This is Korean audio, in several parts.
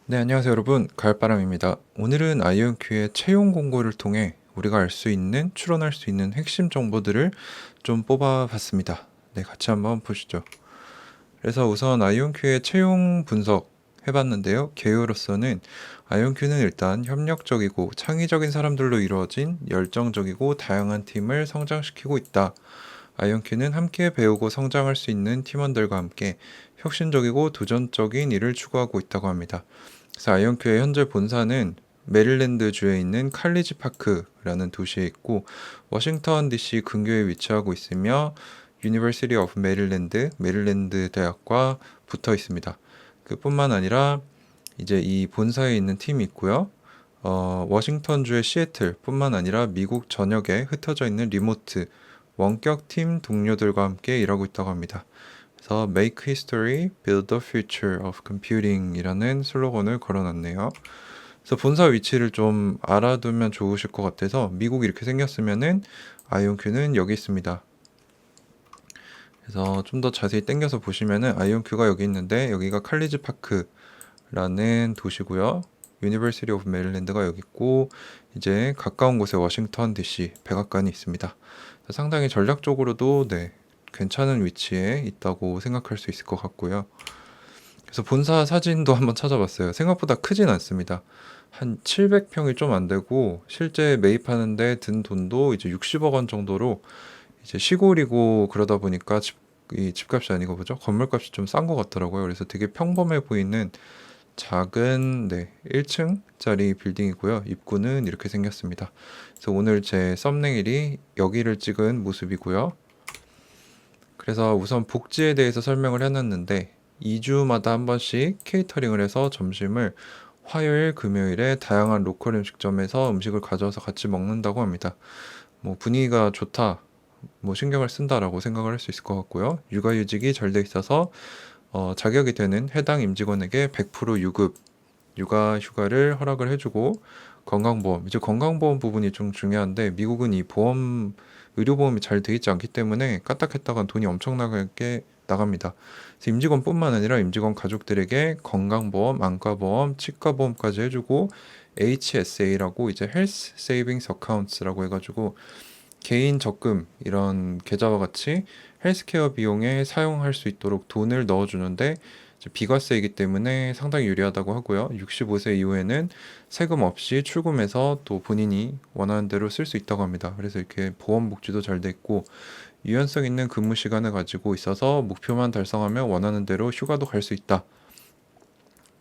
네, 안녕하세요, 여러분. 가을바람입니다. 오늘은 아이온큐의 채용 공고를 통해 우리가 알 수 있는, 추론할 수 있는 핵심 정보들을 좀 뽑아봤습니다. 네, 같이 한번 보시죠. 그래서 우선 아이온큐의 채용 분석 해봤는데요. 개요로서는 아이온큐는 일단 협력적이고 창의적인 사람들로 이루어진 열정적이고 다양한 팀을 성장시키고 있다. 아이온큐는 함께 배우고 성장할 수 있는 팀원들과 함께 혁신적이고 도전적인 일을 추구하고 있다고 합니다. 그래서 아이온큐의 현재 본사는 메릴랜드 주에 있는 칼리지 파크라는 도시에 있고 워싱턴 DC 근교에 위치하고 있으며 유니버시티 오브 메릴랜드, 메릴랜드 대학과 붙어 있습니다. 그뿐만 아니라 이제 이 본사에 있는 팀이 있고요. 워싱턴주의 시애틀뿐만 아니라 미국 전역에 흩어져 있는 리모트 원격 팀 동료들과 함께 일하고 있다고 합니다. 그래서 Make History, Build the Future of Computing이라는 슬로건을 걸어놨네요. 그래서 본사 위치를 좀 알아두면 좋으실 것 같아서 미국이 이렇게 생겼으면은 아이온큐는 여기 있습니다. 그래서 좀 더 자세히 당겨서 보시면은 아이온큐가 여기 있는데 여기가 칼리지 파크라는 도시고요. 유니버시티 오브 메릴랜드가 여기 있고 이제 가까운 곳에 워싱턴 DC 백악관이 있습니다. 상당히 전략적으로도 네, 괜찮은 위치에 있다고 생각할 수 있을 것 같고요. 그래서 본사 사진도 한번 찾아봤어요. 생각보다 크진 않습니다. 한 700평이 좀 안 되고 실제 매입하는데 든 돈도 이제 60억 원 정도로 이제 시골이고 그러다 보니까 이 집값이 아니고 뭐죠? 건물값이 좀 싼 것 같더라고요. 그래서 되게 평범해 보이는 작은 1층짜리 빌딩이고요. 입구는 이렇게 생겼습니다. 그래서 오늘 제 썸네일이 여기를 찍은 모습이고요. 그래서 우선 복지에 대해서 설명을 해놨는데 2주마다 한 번씩 케이터링을 해서 점심을 화요일, 금요일에 다양한 로컬 음식점에서 음식을 가져와서 같이 먹는다고 합니다. 뭐 분위기가 좋다, 뭐 신경을 쓴다라고 생각을 할 수 있을 것 같고요. 육아휴직이 잘 돼 있어서 자격이 되는 해당 임직원에게 100% 유급 육아 휴가를 허락을 해주고 건강보험, 이제 건강보험 부분이 좀 중요한데 미국은 이 보험 의료보험이 잘 돼 있지 않기 때문에 까딱했다간 돈이 엄청나게 나갑니다. 그래서 임직원뿐만 아니라 임직원 가족들에게 건강보험, 안과보험, 치과보험까지 해주고 HSA라고 이제 Health Savings Accounts라고 해가지고 개인 적금 이런 계좌와 같이 헬스케어 비용에 사용할 수 있도록 돈을 넣어주는데 비과세이기 때문에 상당히 유리하다고 하고요. 65세 이후에는 세금 없이 출금해서 또 본인이 원하는 대로 쓸 수 있다고 합니다. 그래서 이렇게 보험 복지도 잘 돼 있고 유연성 있는 근무 시간을 가지고 있어서 목표만 달성하면 원하는 대로 휴가도 갈 수 있다.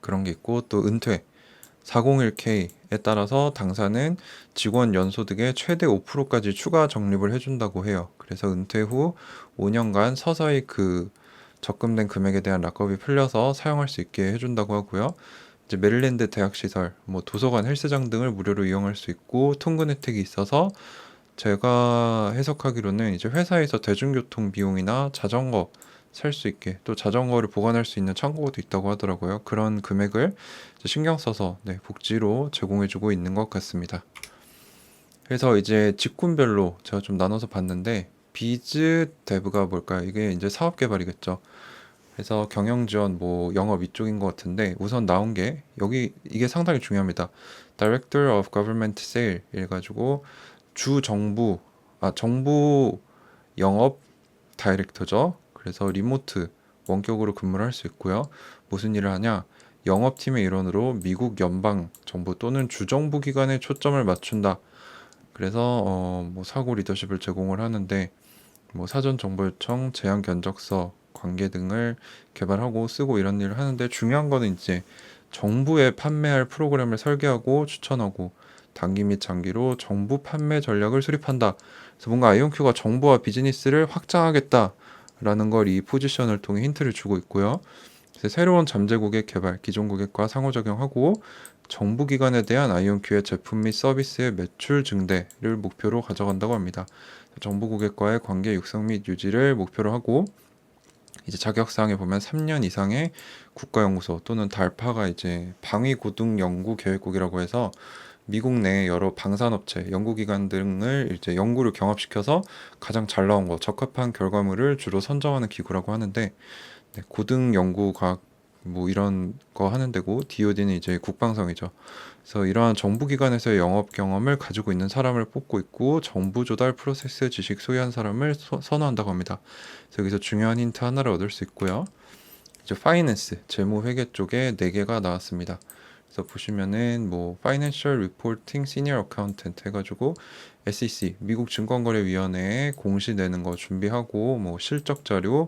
그런 게 있고 또 은퇴 401k에 따라서 당사는 직원 연소득의 최대 5%까지 추가 적립을 해준다고 해요. 그래서 은퇴 후 5년간 서서히 그 적금된 금액에 대한 락업이 풀려서 사용할 수 있게 해준다고 하고요. 이제 메릴랜드 대학 시설, 뭐 도서관, 헬스장 등을 무료로 이용할 수 있고 통근 혜택이 있어서 제가 해석하기로는 이제 회사에서 대중교통 비용이나 자전거 살 수 있게 또 자전거를 보관할 수 있는 창고도 있다고 하더라고요. 그런 금액을 이제 신경 써서 네, 복지로 제공해주고 있는 것 같습니다. 그래서 이제 직군별로 제가 좀 나눠서 봤는데 비즈 데브가 뭘까요? 이게 이제 사업 개발이겠죠. 그래서 경영 지원, 뭐 영업 이쪽인 것 같은데 우선 나온 게 여기 이게 상당히 중요합니다. Director of Government Sale 이래가지고 주 정부, 정부 영업 다이렉터죠. 그래서 리모트 원격으로 근무를 할 수 있고요. 무슨 일을 하냐? 영업팀의 일원으로 미국 연방 정부 또는 주정부 기관에 초점을 맞춘다. 그래서 뭐 사고 리더십을 제공을 하는데 뭐 사전 정보 요청, 제안 견적서, 관계 등을 개발하고 쓰고 이런 일을 하는데 중요한 거는 이제 정부에 판매할 프로그램을 설계하고 추천하고 단기 및 장기로 정부 판매 전략을 수립한다. 그래서 뭔가 아이온큐가 정부와 비즈니스를 확장하겠다라는 걸 이 포지션을 통해 힌트를 주고 있고요. 그래서 새로운 잠재 고객 개발, 기존 고객과 상호작용하고 정부 기관에 대한 아이온큐의 제품 및 서비스의 매출 증대를 목표로 가져간다고 합니다. 정부 고객과의 관계 육성 및 유지를 목표로 하고 이제 자격사항에 보면 3년 이상의 국가연구소 또는 달파가 이제 방위고등연구계획국이라고 해서 미국 내 여러 방산업체, 연구기관 등을 이제 연구를 경합시켜서 가장 잘 나온 거, 적합한 결과물을 주로 선정하는 기구라고 하는데 네, 고등 연구과학 뭐 이런 거 하는 데고, DoD는 이제 국방성이죠. 그래서 이러한 정부기관에서의 영업 경험을 가지고 있는 사람을 뽑고 있고, 정부 조달 프로세스 지식 소유한 사람을 선호한다고 합니다. 그래서 여기서 중요한 힌트 하나를 얻을 수 있고요. 이제 파이낸스, 재무회계 쪽에 4개가 나왔습니다. 그래서 보시면은 뭐 Financial Reporting Senior Accountant 해가지고 SEC, 미국 증권거래위원회에 공시 내는 거 준비하고, 뭐 실적 자료,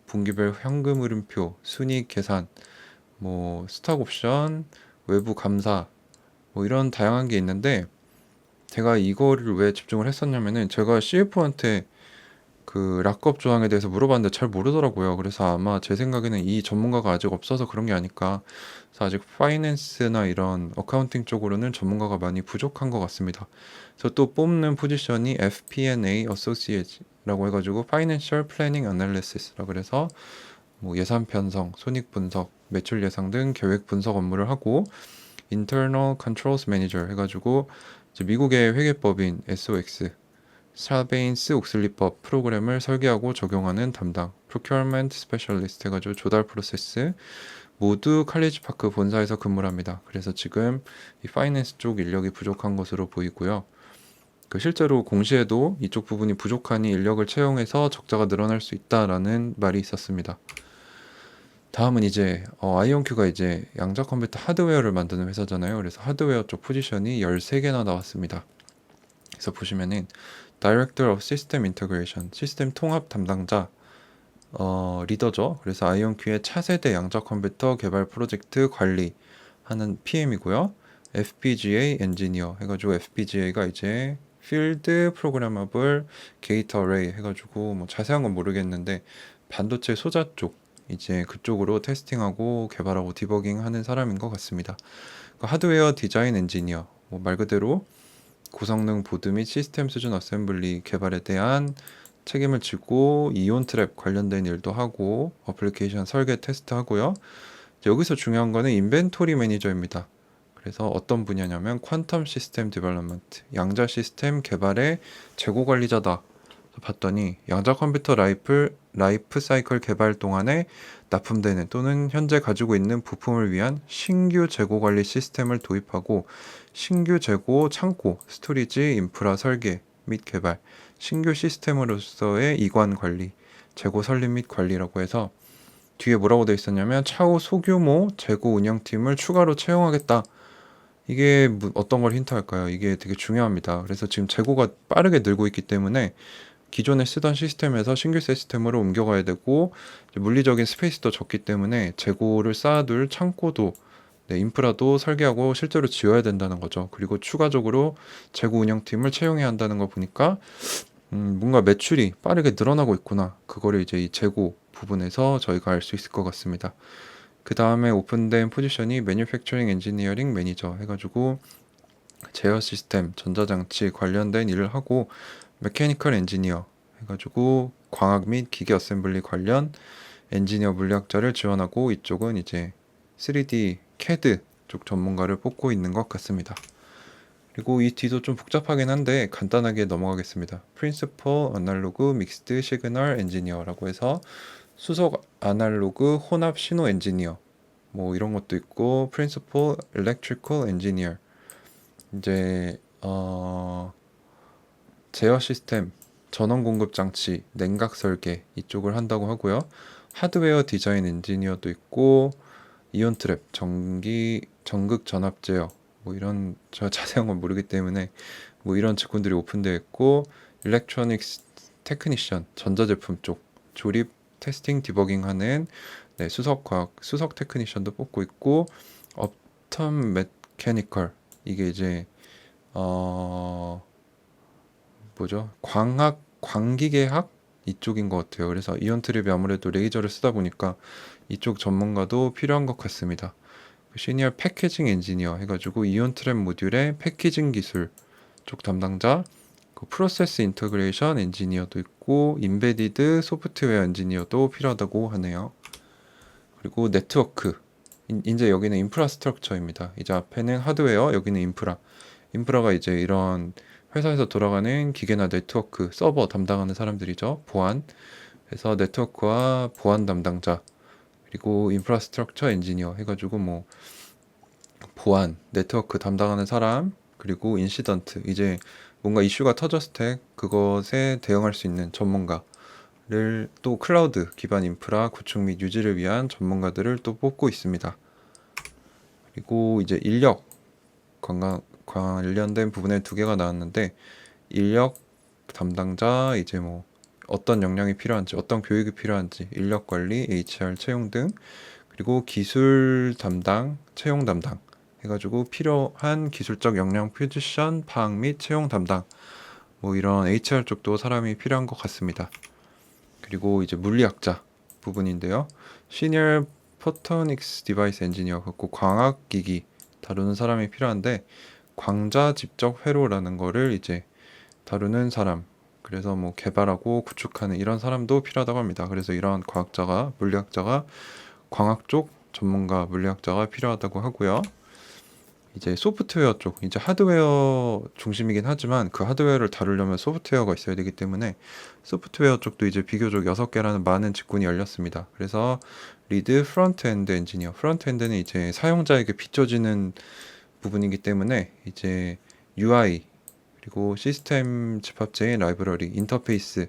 분기별 현금 흐름표, 순이익 계산, 뭐 스톡 옵션, 외부 감사, 뭐 이런 다양한 게 있는데, 제가 이거를 왜 집중을 했었냐면은, 제가 CFO한테 그 락업 조항에 대해서 물어봤는데 잘 모르더라고요. 그래서 아마 제 생각에는 이 전문가가 아직 없어서 그런 게 아닐까. 그래서 아직 파이낸스나 이런 어카운팅 쪽으로는 전문가가 많이 부족한 것 같습니다. 그래서 또 뽑는 포지션이 FP&A Associate라고 해가지고 Financial Planning Analysis라 그래서 뭐 예산 편성, 손익 분석, 매출 예상 등 계획 분석 업무를 하고, Internal Controls Manager 해가지고 이제 미국의 회계법인 SOX 사베인스 옥슬리법 프로그램을 설계하고 적용하는 담당, Procurement Specialist 해가지고 조달 프로세스, 모두 칼리지 파크 본사에서 근무를 합니다. 그래서 지금 이 파이낸스 쪽 인력이 부족한 것으로 보이고요. 그 실제로 공시에도 이쪽 부분이 부족하니 인력을 채용해서 적자가 늘어날 수 있다라는 말이 있었습니다. 다음은 이제 아이온큐가 이제 양자 컴퓨터 하드웨어를 만드는 회사잖아요. 그래서 하드웨어 쪽 포지션이 13개나 나왔습니다. 그래서 보시면은 Director of System Integration, 시스템 통합 담당자, 리더죠. 그래서 아이온큐의 차세대 양자 컴퓨터 개발 프로젝트 관리하는 PM이고요. FPGA 엔지니어 해가지고, FPGA가 이제 Field Programmable Gate Array 해가지고, 뭐 자세한 건 모르겠는데 반도체 소자 쪽 이제 그쪽으로 테스팅하고 개발하고 디버깅하는 사람인 것 같습니다. 하드웨어 디자인 엔지니어, 뭐 말 그대로 고성능 보드 및 시스템 수준 어셈블리 개발에 대한 책임을 지고, 이온 트랩 관련된 일도 하고, 어플리케이션 설계 테스트 하고요. 여기서 중요한 거는 인벤토리 매니저입니다. 그래서 어떤 분야냐면 퀀텀 시스템 디벨롭먼트, 양자 시스템 개발의 재고 관리자다. 봤더니 양자 컴퓨터 라이프 사이클 개발 동안에 납품되는 또는 현재 가지고 있는 부품을 위한 신규 재고 관리 시스템을 도입하고, 신규 재고 창고, 스토리지, 인프라 설계 및 개발, 신규 시스템으로서의 이관 관리, 재고 설립 및 관리라고 해서, 뒤에 뭐라고 되어 있었냐면 차후 소규모 재고 운영팀을 추가로 채용하겠다. 이게 어떤 걸 힌트할까요? 이게 되게 중요합니다. 그래서 지금 재고가 빠르게 늘고 있기 때문에 기존에 쓰던 시스템에서 신규 시스템으로 옮겨가야 되고, 물리적인 스페이스도 적기 때문에 재고를 쌓아둘 창고도, 인프라도 설계하고 실제로 지어야 된다는 거죠. 그리고 추가적으로 재고 운영팀을 채용해야 한다는 거 보니까 뭔가 매출이 빠르게 늘어나고 있구나. 그거를 이제 이 재고 부분에서 저희가 알 수 있을 것 같습니다. 그 다음에 오픈된 포지션이 Manufacturing Engineering Manager 해가지고 제어 시스템, 전자장치 관련된 일을 하고, 메케니컬 엔지니어 해가지고 광학 및 기계 어셈블리 관련 엔지니어 물리학자를 지원하고, 이쪽은 이제 3D CAD 쪽 전문가를 뽑고 있는 것 같습니다. 그리고 이 뒤도 좀 복잡하긴 한데 간단하게 넘어가겠습니다. Principal Analog Mixed Signal Engineer라고 해서 수석 아날로그 혼합 신호 엔지니어, 뭐 이런 것도 있고, Principal Electrical Engineer, 이제 제어 시스템, 전원 공급 장치, 냉각 설계 이쪽을 한다고 하고요. 하드웨어 디자인 엔지니어도 있고, 이온 트랩, 전극 전압 제어, 뭐 이런 제가 자세한 건 모르기 때문에 뭐 이런 직군들이 오픈되어 있고, 일렉트로닉스 테크니션, 전자제품 쪽 조립, 테스팅, 디버깅 하는 수석 테크니션도 뽑고 있고, 업텀 메케니컬, 이게 이제 뭐죠? 광기계학 이쪽인 것 같아요. 그래서 이온 트랩이 아무래도 레이저를 쓰다 보니까 이쪽 전문가도 필요한 것 같습니다. 시니어 패키징 엔지니어 해가지고 이온 트랩 모듈의 패키징 기술 쪽 담당자, 그 프로세스 인터그레이션 엔지니어도 있고, 인베디드 소프트웨어 엔지니어도 필요하다고 하네요. 그리고 네트워크, 이제 여기는 인프라스트럭처입니다. 이제 앞에는 하드웨어, 여기는 인프라가 이제 이런 회사에서 돌아가는 기계나 네트워크, 서버 담당하는 사람들이죠. 보안. 그래서 네트워크와 보안 담당자, 그리고 인프라스트럭처 엔지니어 해가지고 뭐 보안, 네트워크 담당하는 사람, 그리고 인시던트, 이제 뭔가 이슈가 터졌을 때 그것에 대응할 수 있는 전문가를, 또 클라우드 기반 인프라 구축 및 유지를 위한 전문가들을 또 뽑고 있습니다. 그리고 이제 인력 관련된 부분에 두 개가 나왔는데, 인력 담당자, 이제 뭐 어떤 역량이 필요한지, 어떤 교육이 필요한지, 인력 관리, HR 채용 등, 그리고 기술 담당, 채용 담당 해가지고 필요한 기술적 역량 포지션 파악 및 채용 담당, 뭐 이런 HR 쪽도 사람이 필요한 것 같습니다. 그리고 이제 물리학자 부분인데요. 시니어 포토닉스 디바이스 엔지니어 갖고 광학기기 다루는 사람이 필요한데, 광자 집적 회로라는 거를 이제 다루는 사람, 그래서 뭐 개발하고 구축하는 이런 사람도 필요하다고 합니다. 그래서 이런 과학자가, 물리학자가, 광학 쪽 전문가 물리학자가 필요하다고 하고요. 이제 소프트웨어 쪽, 이제 하드웨어 중심이긴 하지만 그 하드웨어를 다루려면 소프트웨어가 있어야 되기 때문에 소프트웨어 쪽도 이제 비교적 6개라는 많은 직군이 열렸습니다. 그래서 리드 프론트엔드 엔지니어, 프론트엔드는 이제 사용자에게 비춰지는 부분이기 때문에 이제 UI, 그리고 시스템 집합체인 라이브러리, 인터페이스,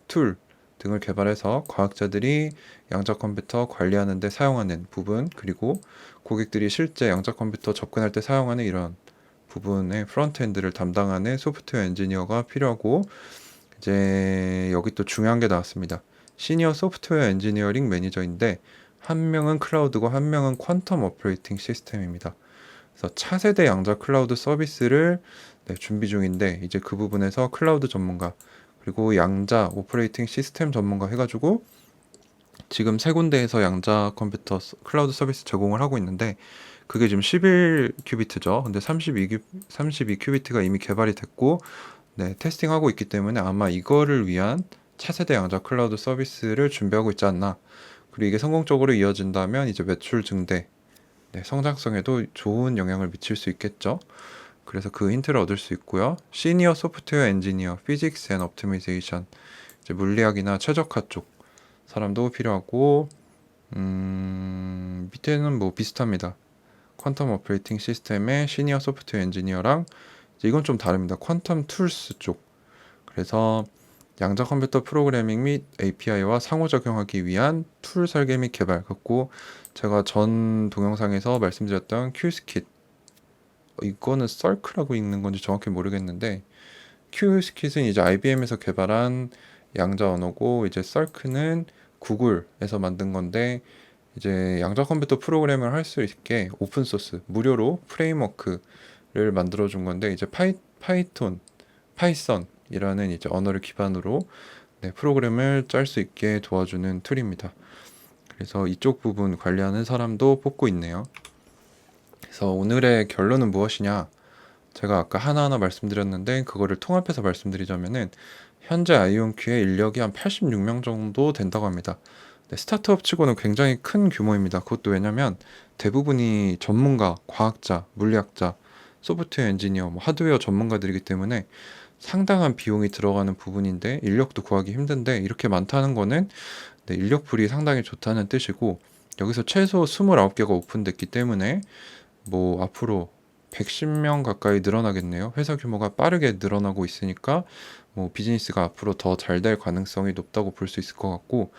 툴 등을 개발해서 과학자들이 양자 컴퓨터 관리하는 데 사용하는 부분, 그리고 고객들이 실제 양자 컴퓨터 접근할 때 사용하는 이런 부분의 프론트엔드를 담당하는 소프트웨어 엔지니어가 필요하고, 이제 여기 또 중요한 게 나왔습니다. 시니어 소프트웨어 엔지니어링 매니저인데, 한 명은 클라우드고 한 명은 퀀텀 오퍼레이팅 시스템입니다. 그래서 차세대 양자 클라우드 서비스를 준비 중인데, 이제 그 부분에서 클라우드 전문가, 그리고 양자 오퍼레이팅 시스템 전문가 해가지고 지금 세 군데에서 양자 컴퓨터 클라우드 서비스 제공을 하고 있는데, 그게 지금 11큐비트죠. 근데 32큐비트가 이미 개발이 됐고, 테스팅하고 있기 때문에 아마 이거를 위한 차세대 양자 클라우드 서비스를 준비하고 있지 않나. 그리고 이게 성공적으로 이어진다면 이제 매출 증대, 성장성에도 좋은 영향을 미칠 수 있겠죠. 그래서 그 힌트를 얻을 수 있고요. 시니어 소프트웨어 엔지니어, 피직스 앤 옵티미제이션, 이제 물리학이나 최적화 쪽 사람도 필요하고, 밑에는 뭐 비슷합니다. 퀀텀 오퍼레이팅 시스템의 시니어 소프트웨어 엔지니어랑, 이건 좀 다릅니다. 퀀텀 툴스 쪽. 그래서 양자 컴퓨터 프로그래밍 및 API와 상호작용하기 위한 툴 설계 및 개발 갖고, 제가 전 동영상에서 말씀드렸던 큐스킷, 이거는 썰크라고 읽는 건지 정확히 모르겠는데, 큐스킷은 이제 IBM에서 개발한 양자 언어고, 이제 썰크는 구글에서 만든 건데, 이제 양자 컴퓨터 프로그램을 할 수 있게 오픈 소스 무료로 프레임워크를 만들어 준 건데, 이제 파이썬이라는 이제 언어를 기반으로 프로그램을 짤 수 있게 도와주는 툴입니다. 그래서 이쪽 부분 관리하는 사람도 뽑고 있네요. 그래서 오늘의 결론은 무엇이냐? 제가 아까 하나하나 말씀드렸는데, 그거를 통합해서 말씀드리자면은 현재 아이온큐의 인력이 한 86명 정도 된다고 합니다. 스타트업 치고는 굉장히 큰 규모입니다. 그것도 왜냐면 대부분이 전문가, 과학자, 물리학자, 소프트웨어 엔지니어, 뭐 하드웨어 전문가들이기 때문에 상당한 비용이 들어가는 부분인데, 인력도 구하기 힘든데 이렇게 많다는 거는 인력풀이 상당히 좋다는 뜻이고, 여기서 최소 29개가 오픈됐기 때문에 뭐 앞으로 110명 가까이 늘어나겠네요. 회사 규모가 빠르게 늘어나고 있으니까 뭐 비즈니스가 앞으로 더 잘 될 가능성이 높다고 볼 수 있을 것 같고,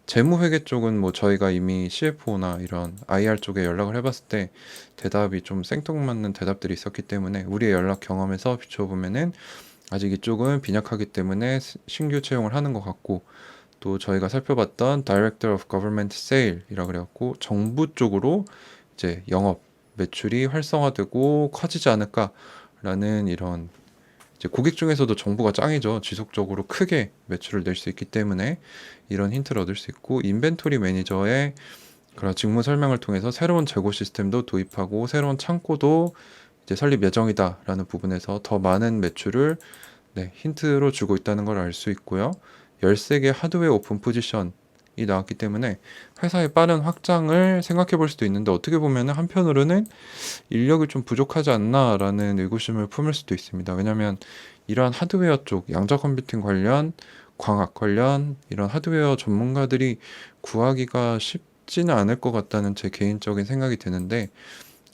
재무회계 쪽은 뭐 저희가 이미 CFO나 이런 IR 쪽에 연락을 해봤을 때 대답이 좀 생뚱맞는 대답들이 있었기 때문에, 우리의 연락 경험에서 비춰보면은 아직 이쪽은 빈약하기 때문에 신규 채용을 하는 것 같고, 또 저희가 살펴봤던 Director of Government Sale이라 그래갖고 정부 쪽으로 이제 영업 매출이 활성화되고 커지지 않을까라는, 이런 이제 고객 중에서도 정부가 짱이죠. 지속적으로 크게 매출을 낼 수 있기 때문에 이런 힌트를 얻을 수 있고, 인벤토리 매니저의 그런 직무 설명을 통해서 새로운 재고 시스템도 도입하고 새로운 창고도 이제 설립 예정이다라는 부분에서 더 많은 매출을 힌트로 주고 있다는 걸 알 수 있고요. 13개 하드웨어 오픈 포지션이 나왔기 때문에 회사의 빠른 확장을 생각해 볼 수도 있는데, 어떻게 보면 한편으로는 인력이 좀 부족하지 않나라는 의구심을 품을 수도 있습니다. 왜냐하면 이러한 하드웨어 쪽, 양자 컴퓨팅 관련, 광학 관련 이런 하드웨어 전문가들이 구하기가 쉽지는 않을 것 같다는 제 개인적인 생각이 드는데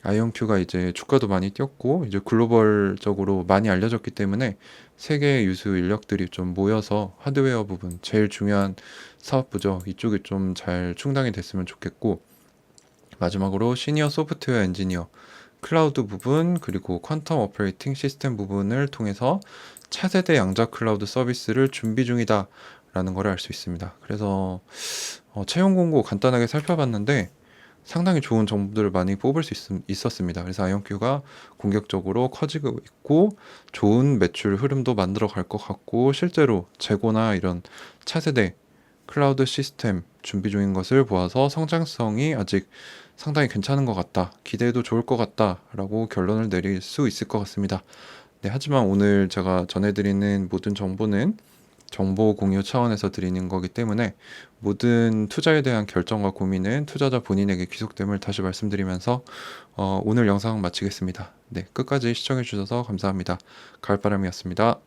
아이온큐가 이제 주가도 많이 뛰었고 이제 글로벌적으로 많이 알려졌기 때문에 세계 유수 인력들이 좀 모여서 하드웨어 부분 제일 중요한 사업부죠. 이쪽이 좀 잘 충당이 됐으면 좋겠고 마지막으로 시니어 소프트웨어 엔지니어 클라우드 부분 그리고 퀀텀 오퍼레이팅 시스템 부분을 통해서 차세대 양자 클라우드 서비스를 준비 중이다 라는 걸 알 수 있습니다. 그래서 채용 공고 간단하게 살펴봤는데 상당히 좋은 정보들을 많이 뽑을 수 있었습니다. 그래서 아이온큐가 공격적으로 커지고 있고 좋은 매출 흐름도 만들어 갈 것 같고 실제로 재고나 이런 차세대 클라우드 시스템 준비 중인 것을 보아서 성장성이 아직 상당히 괜찮은 것 같다. 기대해도 좋을 것 같다라고 결론을 내릴 수 있을 것 같습니다. 네, 하지만 오늘 제가 전해드리는 모든 정보는 정보 공유 차원에서 드리는 거기 때문에 모든 투자에 대한 결정과 고민은 투자자 본인에게 귀속됨을 다시 말씀드리면서 오늘 영상 마치겠습니다. 네, 끝까지 시청해 주셔서 감사합니다. 가을바람이었습니다.